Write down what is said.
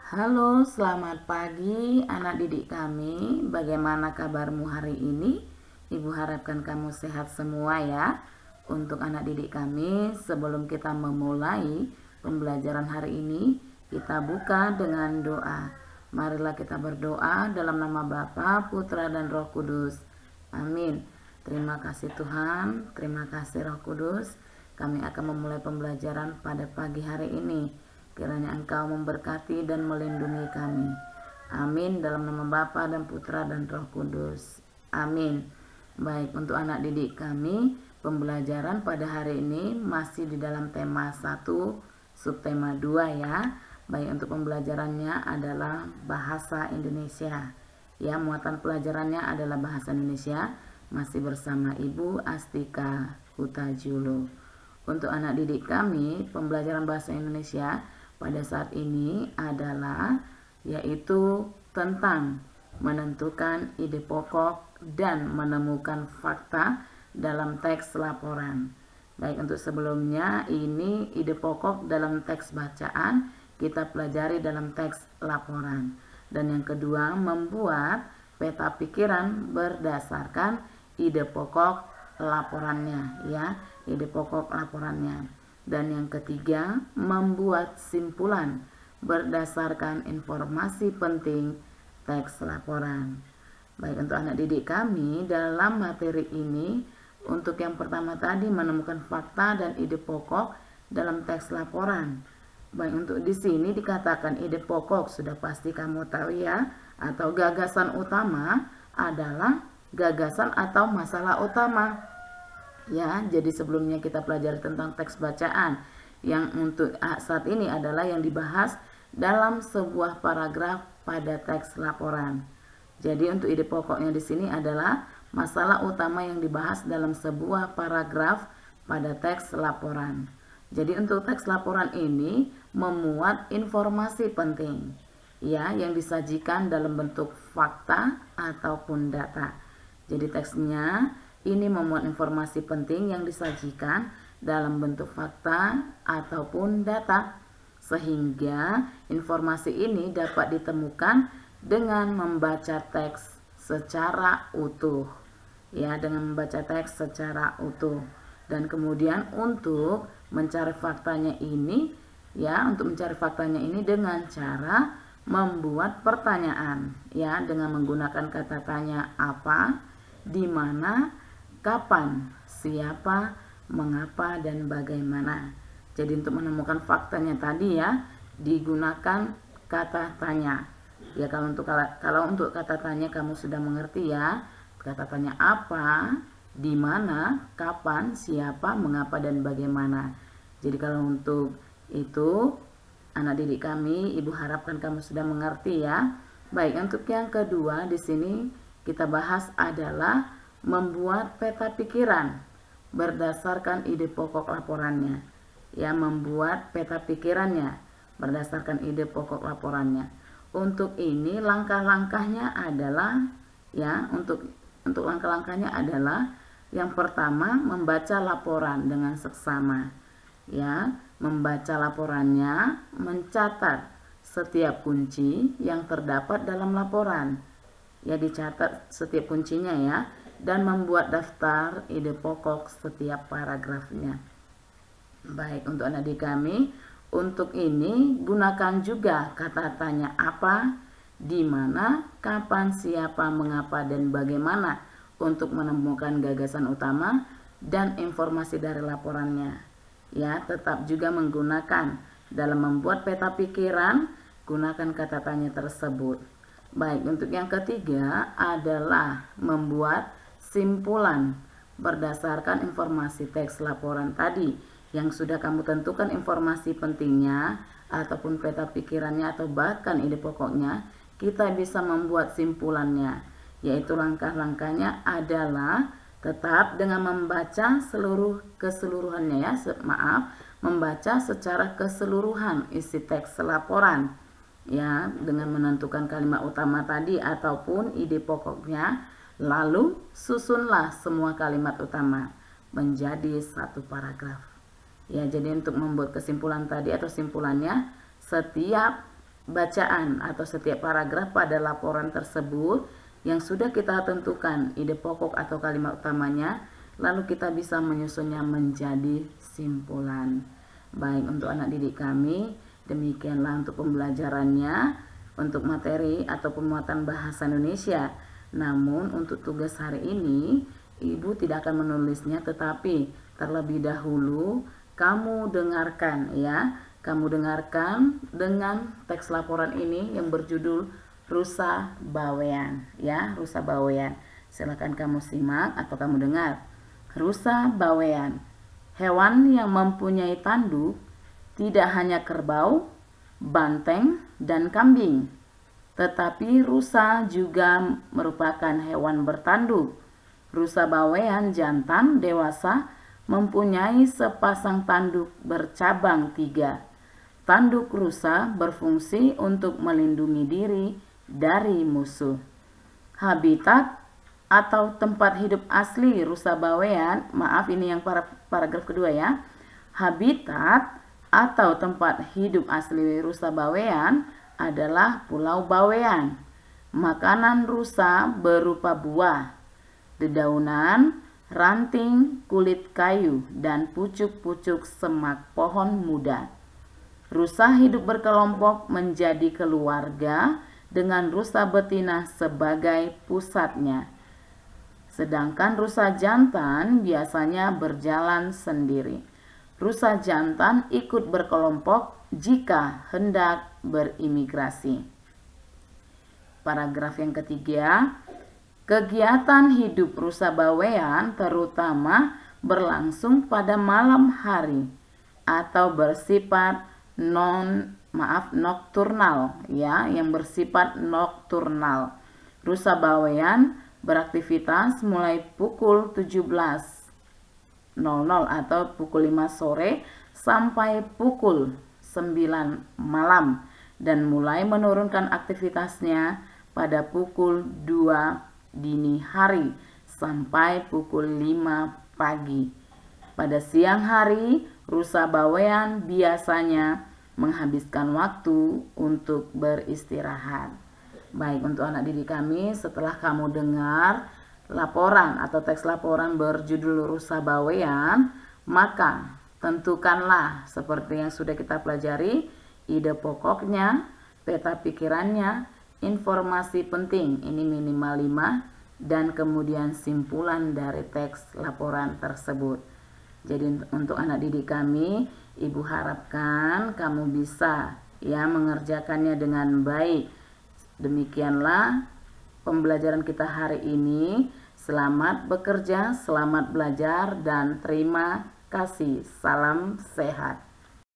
Halo, selamat pagi anak didik kami. Bagaimana kabarmu hari ini? Ibu harapkan kamu sehat semua ya. Untuk anak didik kami, sebelum kita memulai pembelajaran hari ini, kita buka dengan doa. Marilah kita berdoa dalam nama Bapa, Putra, dan Roh Kudus. Amin. Terima kasih Tuhan, terima kasih Roh Kudus. Kami akan memulai pembelajaran pada pagi hari ini. Kiranya Engkau memberkati dan melindungi kami. Amin. Dalam nama Bapa dan Putra dan Roh Kudus. Amin. Baik, untuk anak didik kami, pembelajaran pada hari ini masih di dalam tema 1, subtema 2 ya. Baik, untuk pembelajarannya adalah bahasa Indonesia. Ya, muatan pelajarannya adalah bahasa Indonesia. Masih bersama Ibu Astika Hutajulo. Untuk anak didik kami, pembelajaran bahasa Indonesia pada saat ini adalah yaitu tentang menentukan ide pokok dan menemukan fakta dalam teks laporan. Baik, untuk sebelumnya ini ide pokok dalam teks bacaan kita pelajari dalam teks laporan. Dan yang kedua, membuat peta pikiran berdasarkan ide pokok laporannya ya, ide pokok laporannya. Dan yang ketiga, membuat simpulan berdasarkan informasi penting teks laporan. Baik, untuk anak didik kami dalam materi ini, untuk yang pertama tadi menemukan fakta dan ide pokok dalam teks laporan. Baik, untuk di sini dikatakan ide pokok sudah pasti kamu tahu ya, atau gagasan utama adalah gagasan atau masalah utama. Ya, jadi sebelumnya kita pelajari tentang teks bacaan yang untuk saat ini adalah yang dibahas dalam sebuah paragraf pada teks laporan. Jadi untuk ide pokoknya di sini adalah masalah utama yang dibahas dalam sebuah paragraf pada teks laporan. Jadi untuk teks laporan ini memuat informasi penting ya yang disajikan dalam bentuk fakta ataupun data. Jadi teksnya ini memuat informasi penting yang disajikan dalam bentuk fakta ataupun data, sehingga informasi ini dapat ditemukan dengan membaca teks secara utuh. Ya, dengan membaca teks secara utuh. Dan kemudian untuk mencari faktanya ini, ya, untuk mencari faktanya ini dengan cara membuat pertanyaan, ya, dengan menggunakan kata tanya apa, di mana, kapan, siapa, mengapa, dan bagaimana. Jadi untuk menemukan faktanya tadi ya digunakan kata tanya. Ya, kalau untuk kata tanya kamu sudah mengerti ya. Kata tanya apa, di mana, kapan, siapa, mengapa, dan bagaimana. Jadi kalau untuk itu anak didik kami, Ibu harapkan kamu sudah mengerti ya. Baik, untuk yang kedua di sini kita bahas adalah membuat peta pikiran berdasarkan ide pokok laporannya. Ya, membuat peta pikirannya berdasarkan ide pokok laporannya. Untuk ini langkah-langkahnya adalah ya, untuk langkah-langkahnya adalah yang pertama membaca laporan dengan seksama. Ya, membaca laporannya, mencatat setiap kunci yang terdapat dalam laporan. Ya, dicatat setiap kuncinya ya, dan membuat daftar ide pokok setiap paragrafnya. Baik, untuk anak didik kami, untuk ini gunakan juga kata tanya apa, di mana, kapan, siapa, mengapa, dan bagaimana untuk menemukan gagasan utama dan informasi dari laporannya. Ya, tetap juga menggunakan dalam membuat peta pikiran, gunakan kata tanya tersebut. Baik, untuk yang ketiga adalah membuat simpulan berdasarkan informasi teks laporan tadi yang sudah kamu tentukan informasi pentingnya ataupun peta pikirannya atau bahkan ide pokoknya, kita bisa membuat simpulannya, yaitu langkah-langkahnya adalah tetap dengan membaca keseluruhannya ya, membaca secara keseluruhan isi teks laporan ya, dengan menentukan kalimat utama tadi ataupun ide pokoknya. Lalu susunlah semua kalimat utama menjadi satu paragraf. Ya, jadi untuk membuat kesimpulan tadi atau simpulannya, setiap bacaan atau setiap paragraf pada laporan tersebut yang sudah kita tentukan ide pokok atau kalimat utamanya, lalu kita bisa menyusunnya menjadi simpulan. Baik, untuk anak didik kami, demikianlah untuk pembelajarannya untuk materi atau pemuatan bahasa Indonesia. Namun untuk tugas hari ini, Ibu tidak akan menulisnya, tetapi terlebih dahulu kamu dengarkan ya. Kamu dengarkan dengan teks laporan ini yang berjudul Rusa Bawean ya, Rusa Bawean. Silakan kamu simak atau kamu dengar. Rusa Bawean, hewan yang mempunyai tanduk tidak hanya kerbau, banteng, dan kambing, tetapi rusa juga merupakan hewan bertanduk. Rusa Bawean jantan dewasa mempunyai sepasang tanduk bercabang 3. Tanduk rusa berfungsi untuk melindungi diri dari musuh. Habitat atau tempat hidup asli rusa bawean, maaf ini yang paragraf kedua ya. Habitat atau tempat hidup asli rusa bawean adalah Pulau Bawean. Makanan rusa berupa buah, dedaunan, ranting, kulit kayu, dan pucuk-pucuk semak pohon muda. Rusa hidup berkelompok menjadi keluarga dengan rusa betina sebagai pusatnya. Sedangkan rusa jantan biasanya berjalan sendiri. Rusa jantan ikut berkelompok jika hendak berimigrasi. Paragraf yang ketiga, kegiatan hidup rusa bawean terutama berlangsung pada malam hari atau bersifat nokturnal ya, yang bersifat nokturnal. Rusa bawean beraktivitas mulai pukul 17.00 atau pukul 5 sore sampai pukul 9 malam dan mulai menurunkan aktivitasnya pada pukul 2 dini hari sampai pukul 5 pagi. Pada siang hari, rusa bawean biasanya menghabiskan waktu untuk beristirahat. Baik, untuk anak didik kami, setelah kamu dengar laporan atau teks laporan berjudul Rusa Bawean, maka tentukanlah seperti yang sudah kita pelajari, ide pokoknya, peta pikirannya, informasi penting, ini minimal 5, dan kemudian simpulan dari teks laporan tersebut. Jadi untuk anak didik kami, Ibu harapkan kamu bisa ya mengerjakannya dengan baik. Demikianlah pembelajaran kita hari ini. Selamat bekerja, selamat belajar, dan terima kasih. Salam sehat.